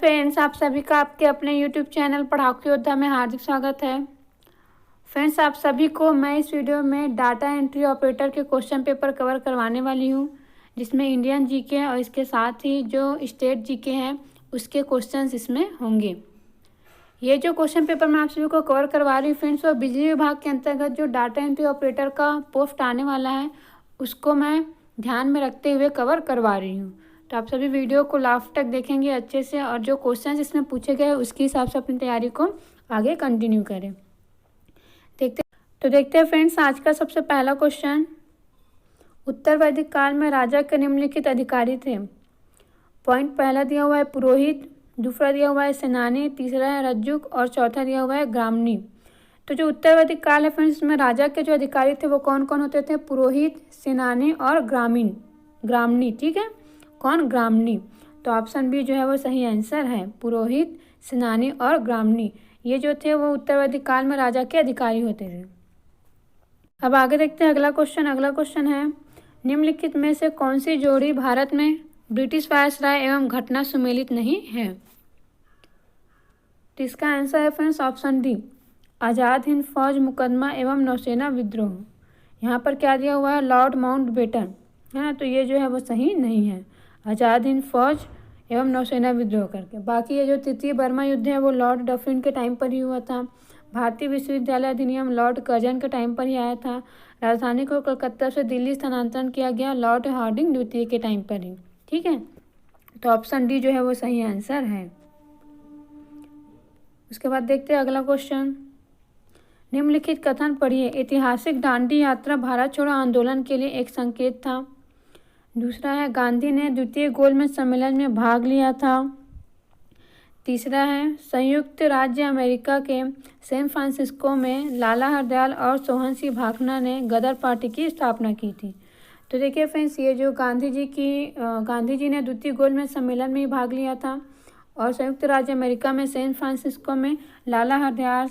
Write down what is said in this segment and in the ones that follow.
Friends, आप सभी का आपके अपने यूट्यूब चैनल पढ़ाकू योद्धा में हार्दिक स्वागत है। फ्रेंड्स, आप सभी को मैं इस वीडियो में डाटा एंट्री ऑपरेटर के क्वेश्चन पेपर कवर करवाने वाली हूं, जिसमें इंडियन जीके और इसके साथ ही जो स्टेट जीके हैं उसके क्वेश्चंस इसमें होंगे। ये जो क्वेश्चन पेपर मैं आप सभी को कवर करवा रही हूँ फ्रेंड्स, वो बिजली विभाग के अंतर्गत जो डाटा एंट्री ऑपरेटर का पोस्ट आने वाला है उसको मैं ध्यान में रखते हुए कवर करवा रही हूँ। तो आप सभी वीडियो को लास्ट तक देखेंगे अच्छे से, और जो क्वेश्चन इसमें पूछे गए उसके हिसाब से अपनी तैयारी को आगे कंटिन्यू करें। देखते हैं फ्रेंड्स, आज का सबसे पहला क्वेश्चन, उत्तर वैदिक काल में राजा के निम्नलिखित अधिकारी थे। पॉइंट पहला दिया हुआ है पुरोहित, दूसरा दिया हुआ है सेनानी, तीसरा है रज्जुक और चौथा दिया हुआ है ग्रामणी। तो जो उत्तर वैदिक काल है फ्रेंड्स, इसमें राजा के जो अधिकारी थे वो कौन कौन होते थे? पुरोहित, सेनानी और ग्रामणी। ठीक है, कौन? ग्रामणी। तो ऑप्शन बी जो है वो सही आंसर है, पुरोहित, सेनानी और ग्रामणी। ये जो थे वो उत्तर वैदिक काल में राजा के अधिकारी होते थे। अब आगे देखते हैं अगला क्वेश्चन है, निम्नलिखित में से कौन सी जोड़ी भारत में ब्रिटिश वायसराय एवं घटना सुमेलित नहीं है? तो इसका आंसर है friends option D, Azad Hind फौज मुकदमा एवं नौसेना विद्रोह। यहाँ पर क्या दिया हुआ है? लॉर्ड माउंटबेटन, है ना। तो ये जो है वो सही नहीं है, आज़ाद हिंद फौज एवं नौसेना विद्रोह करके। बाकी ये जो तृतीय बर्मा युद्ध है वो लॉर्ड डफरिन के टाइम पर ही हुआ था। भारतीय विश्वविद्यालय अधिनियम लॉर्ड कर्जन के टाइम पर ही आया था। राजधानी को कलकत्ता से दिल्ली स्थानांतरण किया गया लॉर्ड हार्डिंग द्वितीय के टाइम पर ही। ठीक है, तो ऑप्शन डी जो है वो सही आंसर है। उसके बाद देखते हैं अगला क्वेश्चन, निम्नलिखित कथन पढ़िए। ऐतिहासिक दांडी यात्रा भारत छोड़ो आंदोलन के लिए एक संकेत था। दूसरा है गांधी ने द्वितीय गोलमेज सम्मेलन में भाग लिया था। तीसरा है संयुक्त राज्य अमेरिका के सैन फ्रांसिस्को में लाला हरदयाल और सोहन सिंह भाखड़ा ने गदर पार्टी की स्थापना की थी। तो देखिए फ्रेंड्स, ये जो गांधी जी ने द्वितीय गोलमेज सम्मेलन में ही भाग लिया था, और संयुक्त राज्य अमेरिका में सैन फ्रांसिस्को में लाला हरदयाल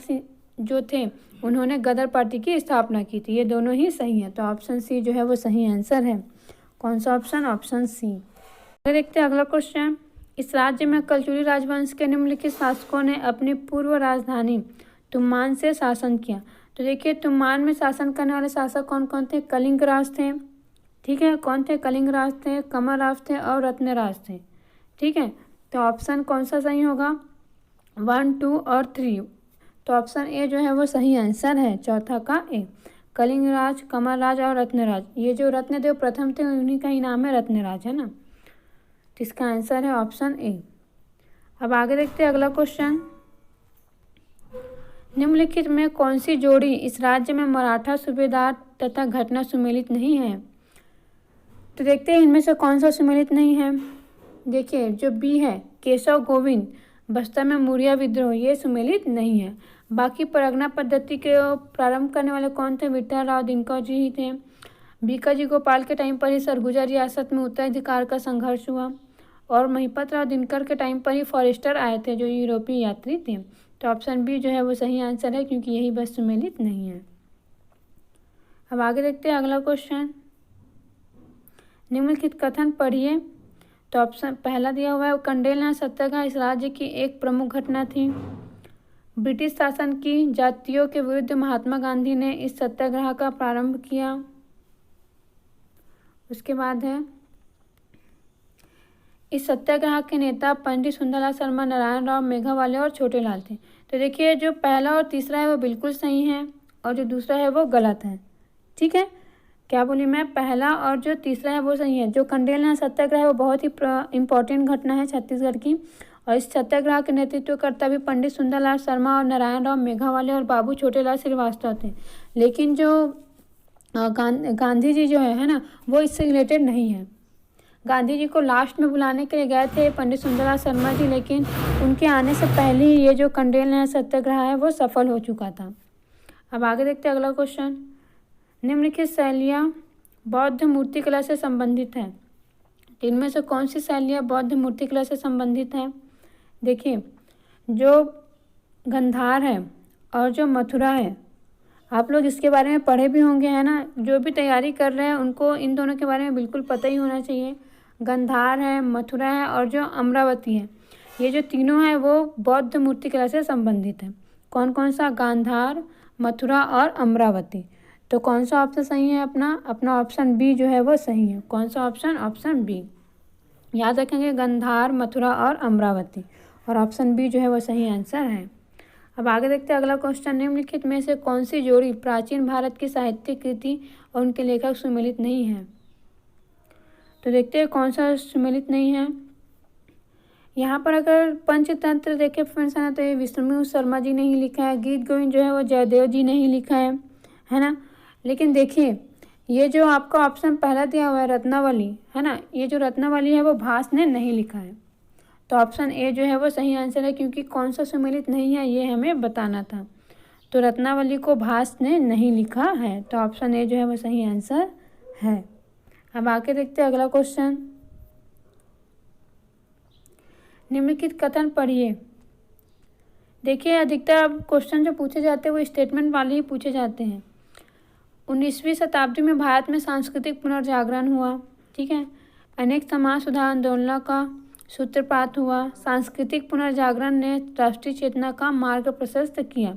जो थे उन्होंने गदर पार्टी की स्थापना की थी। ये दोनों ही सही है, तो ऑप्शन सी जो है वो सही आंसर है। कौन सा ऑप्शन? Option C. देखते हैं अगला क्वेश्चन, इस राज्य में कलचुरी राजवंश के निम्नलिखित शासकों ने अपनी पूर्व राजधानी तुम्मान से शासन किया। तो देखिए, तुम्मान में शासन करने वाले शासक कौन कौन थे? कलिंगराज थे। ठीक है, कौन थे? कलिंगराज थे, कमरराज थे और रत्नराज थे। ठीक है, तो ऑप्शन कौन सा सही होगा? 1, 2 और 3। तो ऑप्शन ए जो है वो सही आंसर है, चौथा का ए, कलिंगराज, कमरराज और रत्नराज। ये जो रत्नदेव प्रथम थे उन्हीं का ही नाम है रत्नराज, है ना। तो इसका आंसर है ऑप्शन ए। अब आगे देखते हैं अगला क्वेश्चन, निम्नलिखित में कौन सी जोड़ी इस राज्य में मराठा सूबेदार तथा घटना सुमेलित नहीं है? तो देखते हैं इनमें से कौन सा सुमेलित नहीं है। देखिए, जो बी है केशव गोविंद बस्तर में मुरिया विद्रोह, ये सुमेलित नहीं है। बाकी परगना पद्धति के प्रारंभ करने वाले कौन थे? विठल राव दिनकर जी ही थे। बीकाजी गोपाल के टाइम पर ही सरगुजा रियासत में उत्तराधिकार का संघर्ष हुआ, और महिपत राव दिनकर के टाइम पर ही फॉरेस्टर आए थे जो यूरोपीय यात्री थे। तो ऑप्शन बी जो है वो सही आंसर है, क्योंकि यही बस सुमेलित नहीं है। अब आगे देखते हैं अगला क्वेश्चन, निम्नलिखित कथन पढ़िए। तो ऑप्शन पहला दिया हुआ है कंडेल सत्याग्रह इस राज्य की एक प्रमुख घटना थी। ब्रिटिश शासन की जातियों के विरुद्ध महात्मा गांधी ने इस सत्याग्रह का प्रारंभ किया। उसके बाद है इस सत्याग्रह के नेता पंडित सुंदरलाल शर्मा, नारायण राव मेघावाले और छोटेलाल थे। तो देखिए, जो पहला और तीसरा है वो बिल्कुल सही है, और जो दूसरा है वो गलत है। ठीक है, क्या बोली मैं? पहला और जो तीसरा है वो सही है। जो कंडेल सत्याग्रह है वो बहुत ही इम्पोर्टेंट घटना है छत्तीसगढ़ की, और इस सत्याग्रह के नेतृत्वकर्ता भी पंडित सुंदरलाल शर्मा और नारायण राव मेघावाले और बाबू छोटेलाल श्रीवास्तव थे। लेकिन जो गांधी जी जो है ना, वो इससे रिलेटेड नहीं है। गांधी जी को लास्ट में बुलाने के लिए गए थे पंडित सुंदरलाल शर्मा जी, लेकिन उनके आने से पहले ही ये जो कंडेल सत्याग्रह है वो सफल हो चुका था। अब आगे देखते हैं अगला क्वेश्चन, निम्नलिखित शैलियाँ बौद्ध मूर्तिकला से संबंधित है। इनमें से कौन सी शैलियाँ बौद्ध मूर्तिकला से संबंधित है? देखिए, जो गंधार है और जो मथुरा है, आप लोग इसके बारे में पढ़े भी होंगे, है ना। जो भी तैयारी कर रहे हैं उनको इन दोनों के बारे में बिल्कुल पता ही होना चाहिए। गंधार है, मथुरा है और जो अमरावती है, ये जो तीनों हैं वो बौद्ध मूर्तिकला से संबंधित है। कौन कौन सा? गांधार, मथुरा और अमरावती। तो कौन सा ऑप्शन सही है अपना ऑप्शन बी जो है वो सही है। कौन सा ऑप्शन? Option B. याद रखेंगे, गांधार, मथुरा और अमरावती, और ऑप्शन बी जो है वो सही आंसर है। अब आगे देखते हैं अगला क्वेश्चन। निम्नलिखित में से कौन सी जोड़ी प्राचीन भारत की साहित्य कृति और उनके लेखक सुमेलित नहीं है? तो देखते हैं कौन सा सुमेलित नहीं है। यहाँ पर अगर पंचतंत्र देखें फ्रेंड्स है ना, तो ये विष्णु शर्मा जी ने ही लिखा है। गीत गोविंद जो है वो जयदेव जी ने ही लिखा है ना। लेकिन देखिए, ये जो आपका ऑप्शन पहला दिया हुआ है रत्नावली, है ना, ये जो रत्नावली है वो भास ने नहीं लिखा है। तो ऑप्शन ए जो है वो सही आंसर है, क्योंकि कौन सा सुमेलित नहीं है ये हमें बताना था। तो रत्नावली को भास ने नहीं लिखा है, तो ऑप्शन ए जो है वो सही आंसर है। अब आगे देखते हैं अगला क्वेश्चन। निम्नलिखित कथन पढ़िए। देखिए, अधिकतर क्वेश्चन जो पूछे जाते हैं वो स्टेटमेंट वाले ही पूछे जाते हैं। 19वीं शताब्दी में भारत में सांस्कृतिक पुनर्जागरण हुआ, ठीक है। अनेक समाज सुधार आंदोलनों का सूत्रपात हुआ। सांस्कृतिक पुनर्जागरण ने राष्ट्रीय चेतना का मार्ग प्रशस्त किया।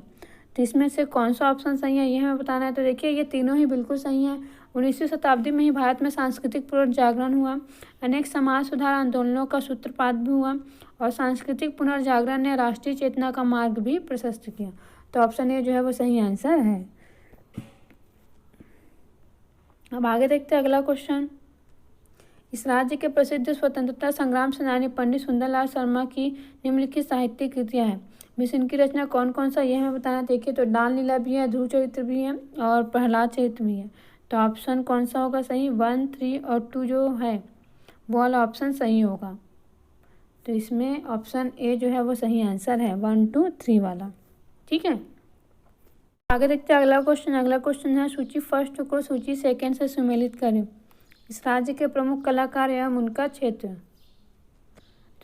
तो इसमें से कौन सा ऑप्शन सही है ये हमें बताना है। तो देखिए, ये तीनों ही बिल्कुल सही हैं। 19वीं शताब्दी में ही भारत में सांस्कृतिक पुनर्जागरण हुआ, अनेक समाज सुधार आंदोलनों का सूत्रपात भी हुआ, और सांस्कृतिक पुनर्जागरण ने राष्ट्रीय चेतना का मार्ग भी प्रशस्त किया। तो ऑप्शन ए जो है वो सही आंसर है। अब आगे देखते हैं अगला क्वेश्चन। इस राज्य के प्रसिद्ध स्वतंत्रता संग्राम सेनानी पंडित सुंदरलाल शर्मा की निम्नलिखित साहित्यिक कृतियाँ हैं। मिस इनकी रचना कौन कौन सा ये हमें बताना। देखिए, तो दान लीला भी है, ध्रुव चरित्र भी है और प्रहलाद चरित्र भी है। तो ऑप्शन कौन सा होगा सही? 1, 3 और 2 जो है वो वाला ऑप्शन सही होगा। तो इसमें ऑप्शन ए जो है वो सही आंसर है, 1, 2, 3 वाला, ठीक है। आगे देखते हैं अगला क्वेश्चन। अगला क्वेश्चन है, सूची फर्स्ट को सूची सेकंड से सुमेलित करें। इस राज्य के प्रमुख कलाकार एवं उनका क्षेत्र।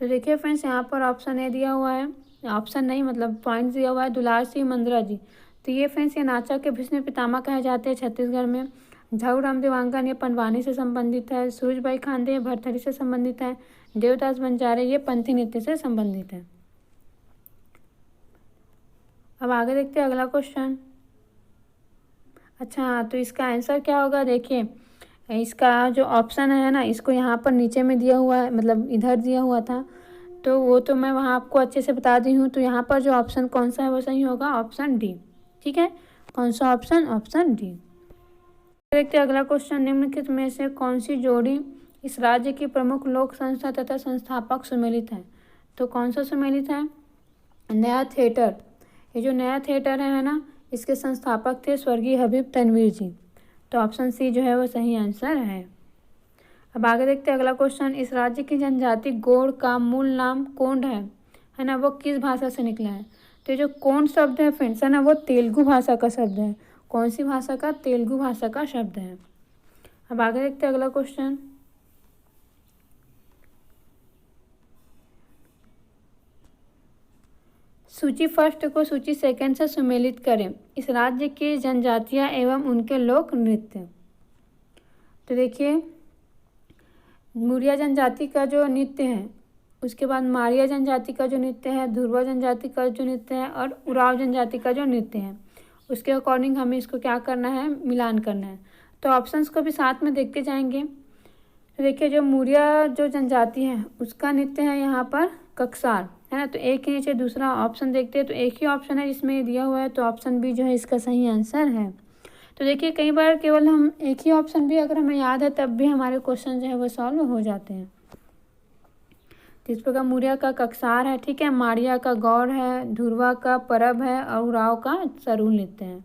तो देखिए फ्रेंड्स, यहाँ पर ऑप्शन ए दिया हुआ है, ऑप्शन नहीं मतलब पॉइंट दिया हुआ है, दुलार सिंह मंद्रा जी। तो ये फ्रेंड्स, ये नाचा के भीष्म पितामह कहे जाते हैं छत्तीसगढ़ में। झाऊ राम देवांगन ये पंडवानी से संबंधित है। सूरजबाई खांडे ये भरथरी से संबंधित है। देवदास बंजारे ये पंथी नृत्य से संबंधित है। अब आगे देखते हैं अगला क्वेश्चन। अच्छा, तो इसका आंसर क्या होगा? देखिए, इसका जो ऑप्शन है ना, इसको यहाँ पर नीचे में दिया हुआ है, मतलब इधर दिया हुआ था, तो वो तो मैं वहाँ आपको अच्छे से बता दी हूँ। तो यहाँ पर जो ऑप्शन कौन सा है वो सही होगा, ऑप्शन डी, ठीक है। कौन सा ऑप्शन? Option D. देखते हैं अगला क्वेश्चन। निम्नलिखित में से कौन सी जोड़ी इस राज्य की प्रमुख लोक संस्था तथा संस्थापक सुमेलित है। तो कौन सा सुमेलित है? नया थिएटर। ये जो नया थिएटर है ना, इसके संस्थापक थे स्वर्गीय हबीब तनवीर जी। तो ऑप्शन सी जो है वो सही आंसर है। अब आगे देखते हैं अगला क्वेश्चन। इस राज्य की जनजाति गोंड का मूल नाम कोंड है ना, वो किस भाषा से निकला है। तो ये जो कोंड शब्द है फ्रेंड्स है ना, वो तेलुगु भाषा का शब्द है। कौन सी भाषा का? तेलुगु भाषा का शब्द है। अब आगे देखते हैं अगला क्वेश्चन। सूची फर्स्ट को सूची सेकंड से सुमेलित करें। इस राज्य की जनजातियां एवं उनके लोक नृत्य। तो देखिए, मुरिया जनजाति का जो नृत्य है, उसके बाद मारिया जनजाति का जो नृत्य है, धुरवा जनजाति का जो नृत्य है, और उराव जनजाति का जो नृत्य है, उसके अकॉर्डिंग हमें इसको क्या करना है? मिलान करना है। तो ऑप्शंस को भी साथ में देखते जाएंगे। तो देखिए, जो मुरिया जो जनजाति है उसका नृत्य है यहाँ पर ककसार, है ना। तो एक के नीचे दूसरा ऑप्शन देखते हैं, तो एक ही ऑप्शन है जिसमें दिया हुआ है, तो ऑप्शन बी जो है इसका सही आंसर है। तो देखिए, कई बार केवल हम एक ही ऑप्शन भी अगर हमें याद है तब भी हमारे क्वेश्चन जो है वो सॉल्व हो जाते हैं। तो इस प्रकार मुरिया का ककसार है, ठीक है, मारिया का गौर है, धुरवा का परब है, और उराव का सरूल नृत्य है।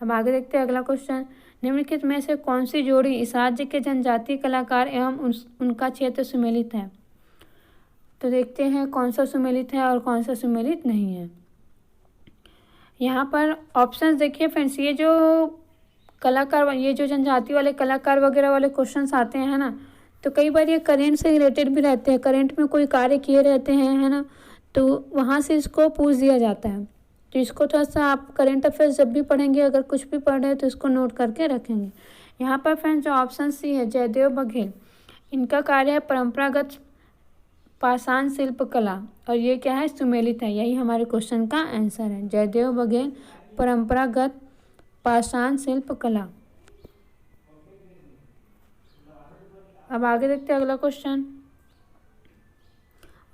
अब आगे देखते हैं अगला क्वेश्चन। निम्नलिखित में से कौन सी जोड़ी इस राज्य के जनजातीय कलाकार एवं उनका क्षेत्र सुमेलित है। तो देखते हैं कौन सा सुमेलित है और कौन सा सुमेलित नहीं है। यहाँ पर ऑप्शंस देखिए फ्रेंड्स, ये जो कलाकार, ये जो जनजाति वाले कलाकार वगैरह वाले क्वेश्चंस आते हैं, है ना, तो कई बार ये करेंट से रिलेटेड भी रहते हैं। करेंट में कोई कार्य किए रहते हैं, है ना, तो वहाँ से इसको पूछ दिया जाता है। तो इसको थोड़ा सा आप करेंट अफेयर्स जब भी पढ़ेंगे, अगर कुछ भी पढ़ रहे हैं तो इसको नोट करके रखेंगे। यहाँ पर फ्रेंड्स जो ऑप्शन सी है, जयदेव बघेल, इनका कार्य है परंपरागत पाषाण शिल्प कला, और ये क्या है, सुमेलित है। यही हमारे क्वेश्चन का आंसर है, जयदेव बघेल परंपरागत पाषाण शिल्प कला। अब आगे देखते हैं अगला क्वेश्चन।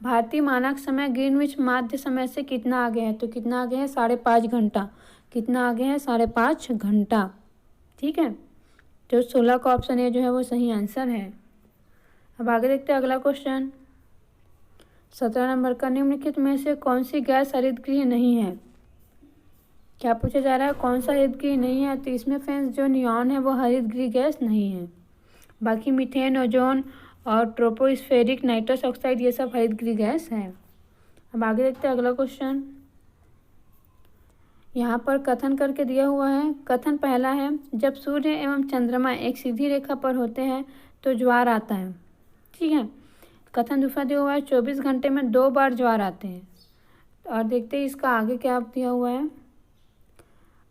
भारतीय मानक समय ग्रीनविच माध्य समय से कितना आगे है? तो कितना आगे है? 5.5 घंटा। कितना आगे है? 5.5 घंटा। ठीक है, तो 16 का ऑप्शन ए जो है वो सही आंसर है। अब आगे देखते हैं अगला क्वेश्चन 17 नंबर का। निम्नलिखित में से कौन सी गैस हरितगृह नहीं है? क्या पूछा जा रहा है? कौन सा हरितगृह नहीं है? तो इसमें फ्रेंड्स जो नियॉन है वो हरितगृह गैस नहीं है। बाकी मीथेन, ओजोन और ट्रोपोस्फेरिक नाइट्रस ऑक्साइड ये सब हरितगृह गैस है। अब आगे देखते हैं अगला क्वेश्चन। यहाँ पर कथन करके दिया हुआ है। कथन पहला है, जब सूर्य एवं चंद्रमा एक सीधी रेखा पर होते हैं तो ज्वार आता है। ठीक है। कथन दूसरा दिया हुआ है, 24 घंटे में 2 बार ज्वार आते हैं। और देखते हैं इसका आगे क्या दिया हुआ है।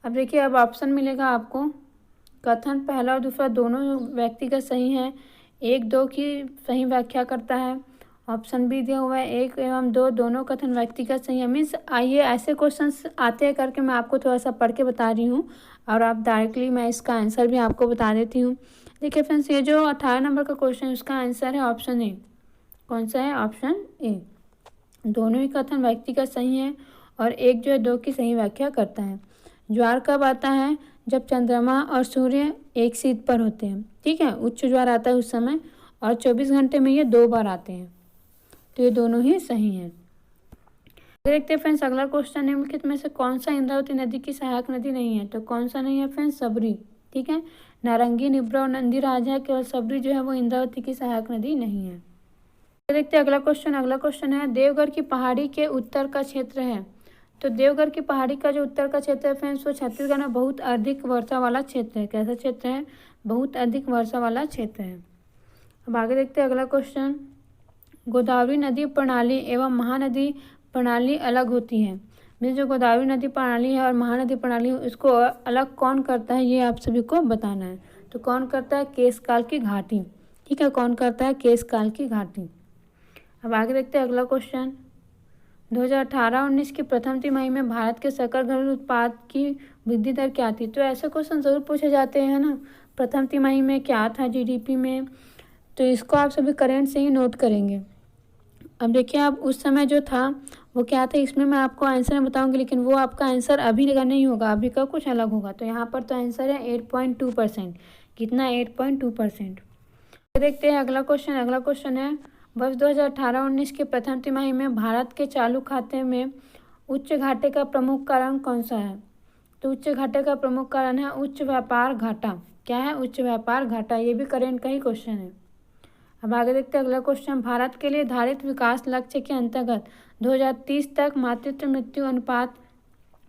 अब देखिए, अब ऑप्शन मिलेगा आपको। कथन पहला और दूसरा दोनों व्यक्तिगत सही है, 1, 2 की सही व्याख्या करता है। ऑप्शन बी दिया हुआ है 1 एवं 2 दोनों कथन व्यक्तिगत सही है। मीन्स आइए ऐसे क्वेश्चंस आते हैं करके मैं आपको थोड़ा सा पढ़ के बता रही हूँ और आप डायरेक्टली मैं इसका आंसर भी आपको बता देती हूँ। देखिए फ्रेंड्स, ये जो 18 नंबर का क्वेश्चन उसका आंसर है ऑप्शन ए। कौन सा है? Option A. दोनों ही कथन व्यक्तिगत सही है और 1 जो है 2 की सही व्याख्या करता है। ज्वार कब आता है? जब चंद्रमा और सूर्य एक सीध पर होते हैं। ठीक है, उच्च ज्वार आता है उस समय, और 24 घंटे में ये 2 बार आते हैं। तो ये दोनों ही सही हैं। देखते हैं फ्रेंड्स अगला क्वेश्चन। निम्नलिखित में से कौन सा इंद्रावती नदी की सहायक नदी नहीं है? तो कौन सा नहीं है फ्रेंड्स? सबरी। ठीक है, नारंगी, नुब्रा और नंदीराज है, केवल सबरी जो है वो इंद्रावती की सहायक नदी नहीं है। देखते हैं अगला क्वेश्चन। अगला क्वेश्चन है, देवघर की पहाड़ी के उत्तर का क्षेत्र है। तो देवघर की पहाड़ी का जो उत्तर का क्षेत्र है फ्रेंड्स वो छत्तीसगढ़ में बहुत अधिक वर्षा वाला क्षेत्र है। कैसा क्षेत्र है? बहुत अधिक वर्षा वाला क्षेत्र है। अब आगे देखते हैं अगला क्वेश्चन। गोदावरी नदी प्रणाली एवं महानदी प्रणाली अलग होती है। मीन्स जो गोदावरी नदी प्रणाली है और महानदी प्रणाली है उसको अलग कौन करता है, ये आप सभी को बताना है। तो कौन करता है? केशकाल की घाटी। ठीक है, कौन करता है? केशकाल की घाटी। अब आगे देखते हैं अगला क्वेश्चन। 2018-19 की प्रथम तिमाही में भारत के सकल घरेलू उत्पाद की वृद्धि दर क्या थी? तो ऐसे क्वेश्चन जरूर पूछे जाते हैं ना, प्रथम तिमाही में क्या था जीडीपी में, तो इसको आप सभी करेंट से ही नोट करेंगे। अब देखिए, आप उस समय जो था वो क्या था, इसमें मैं आपको आंसर बताऊंगी, लेकिन वो आपका आंसर अभी का नहीं होगा, अभी का कुछ अलग होगा। तो यहाँ पर तो आंसर है 8.2%। कितना? 8.2%। देखते हैं अगला क्वेश्चन। अगला क्वेश्चन है, वर्ष 2018-19 के प्रथम तिमाही में भारत के चालू खाते में उच्च घाटे का प्रमुख कारण कौन सा है? तो उच्च घाटे का प्रमुख कारण है उच्च व्यापार घाटा। क्या है? उच्च व्यापार घाटा। ये भी करेंट का ही क्वेश्चन है। अब आगे देखते हैं अगला क्वेश्चन। भारत के लिए धारित विकास लक्ष्य के अंतर्गत 2030 तक मातृत्व मृत्यु अनुपात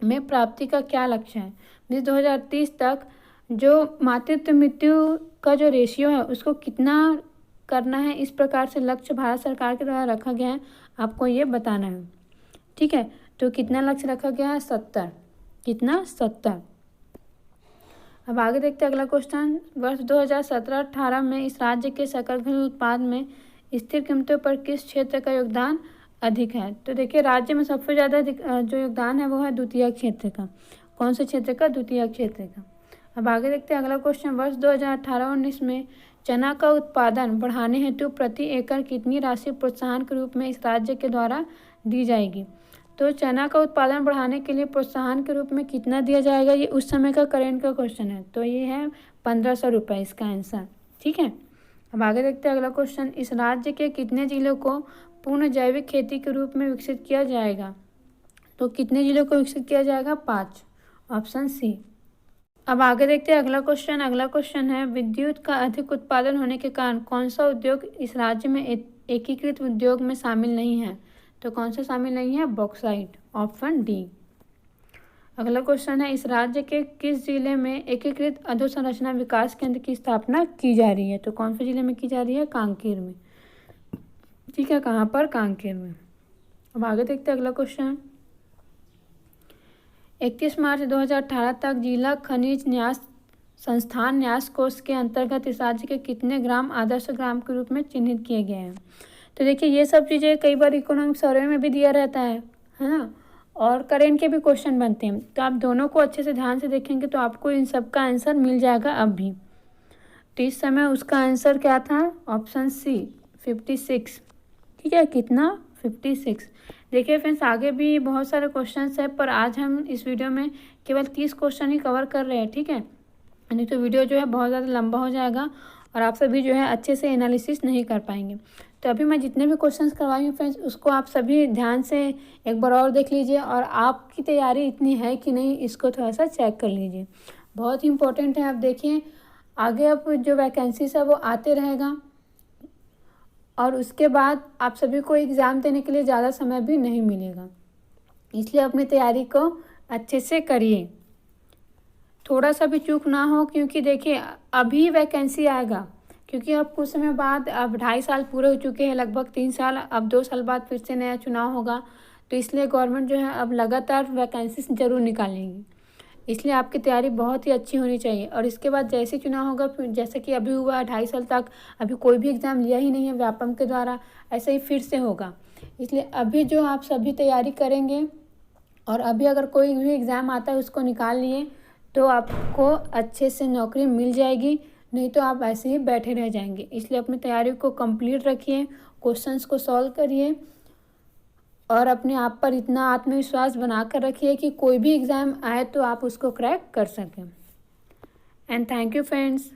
में प्राप्ति का क्या लक्ष्य है? मीन्स 2030 तक जो मातृत्व मृत्यु का जो रेशियो है उसको कितना करना है, इस प्रकार से लक्ष्य भारत सरकार के द्वारा रखा गया है, आपको ये बताना है। ठीक है, तो कितना लक्ष्य रखा गया है? 70। कितना? 70। अब आगे देखते हैं अगला क्वेश्चन। वर्ष 2017-18 में इस राज्य के सकल घरेलू उत्पाद में स्थिर कीमतों पर किस क्षेत्र का योगदान अधिक है? तो देखिए, राज्य में सबसे ज़्यादा जो योगदान है वो है द्वितीय क्षेत्र का। कौन से क्षेत्र का? द्वितीय क्षेत्र का। अब आगे देखते हैं अगला क्वेश्चन। वर्ष 2018-19 में चना का उत्पादन बढ़ाने हेतु प्रति एकड़ कितनी राशि प्रोत्साहन के रूप में इस राज्य के द्वारा दी जाएगी? तो चना का उत्पादन बढ़ाने के लिए प्रोत्साहन के रूप में कितना दिया जाएगा, ये उस समय का करेंट का क्वेश्चन है। तो ये है 1500 रुपये इसका आंसर। ठीक है, अब आगे देखते हैं अगला क्वेश्चन। इस राज्य के कितने जिलों को पूर्ण जैविक खेती के रूप में विकसित किया जाएगा? तो कितने जिलों को विकसित किया जाएगा? 5। Option C. अब आगे देखते हैं अगला क्वेश्चन। अगला क्वेश्चन है, विद्युत का अधिक उत्पादन होने के कारण कौन सा उद्योग इस राज्य में एकीकृत उद्योग में शामिल नहीं है? तो कौन सा शामिल नहीं है? बॉक्साइट। Option D. अगला क्वेश्चन है, इस राज्य के किस जिले में एकीकृत अधोसंरचना विकास केंद्र की स्थापना की जा रही है? तो कौन से जिले में की जा रही है? कांकेर में। ठीक है, कहाँ पर? कांकेर में। अब आगे देखते हैं अगला क्वेश्चन। 31 मार्च 2018 तक जिला खनिज न्यास संस्थान न्यास कोष के अंतर्गत इस राज्य के कितने ग्राम आदर्श ग्राम के रूप में चिन्हित किए गए हैं? तो देखिए ये सब चीज़ें कई बार इकोनॉमिक सर्वे में भी दिया रहता है ना, और करेंट के भी क्वेश्चन बनते हैं। तो आप दोनों को अच्छे से ध्यान से देखेंगे तो आपको इन सब का आंसर मिल जाएगा अब भी। तो इस समय उसका आंसर क्या था? Option C 56। ठीक है, कितना? 56। देखिए फ्रेंड्स, आगे भी बहुत सारे क्वेश्चंस हैं, पर आज हम इस वीडियो में केवल 30 क्वेश्चन ही कवर कर रहे हैं। ठीक है, नहीं तो वीडियो जो है बहुत ज़्यादा लंबा हो जाएगा और आप सभी जो है अच्छे से एनालिसिस नहीं कर पाएंगे। तो अभी मैं जितने भी क्वेश्चंस करवाई हूँ फ्रेंड्स, उसको आप सभी ध्यान से एक बार और देख लीजिए, और आपकी तैयारी इतनी है कि नहीं इसको थोड़ा सा चेक कर लीजिए। बहुत ही इंपॉर्टेंट है। आप देखिए आगे अब जो वैकेंसीज है वो आते रहेगा, और उसके बाद आप सभी को एग्ज़ाम देने के लिए ज़्यादा समय भी नहीं मिलेगा, इसलिए अपनी तैयारी को अच्छे से करिए, थोड़ा सा भी चूक ना हो। क्योंकि देखिए अभी वैकेंसी आएगा, क्योंकि अब कुछ समय बाद, अब 2.5 साल पूरे हो चुके हैं, लगभग 3 साल, अब 2 साल बाद फिर से नया चुनाव होगा। तो इसलिए गवर्नमेंट जो है अब लगातार वैकेंसी ज़रूर निकालेंगी, इसलिए आपकी तैयारी बहुत ही अच्छी होनी चाहिए। और इसके बाद जैसे चुनाव होगा, फिर जैसे कि अभी हुआ 2.5 साल तक अभी कोई भी एग्ज़ाम लिया ही नहीं है व्यापम के द्वारा, ऐसे ही फिर से होगा। इसलिए अभी जो आप सभी तैयारी करेंगे, और अभी अगर कोई भी एग्ज़ाम आता है उसको निकाल लिए, तो आपको अच्छे से नौकरी मिल जाएगी, नहीं तो आप ऐसे ही बैठे रह जाएंगे। इसलिए अपनी तैयारी को कंप्लीट रखिए, क्वेश्चंस को सॉल्व करिए, और अपने आप पर इतना आत्मविश्वास बनाकर रखिए कि कोई भी एग्ज़ाम आए तो आप उसको क्रैक कर सकें। And thank you friends.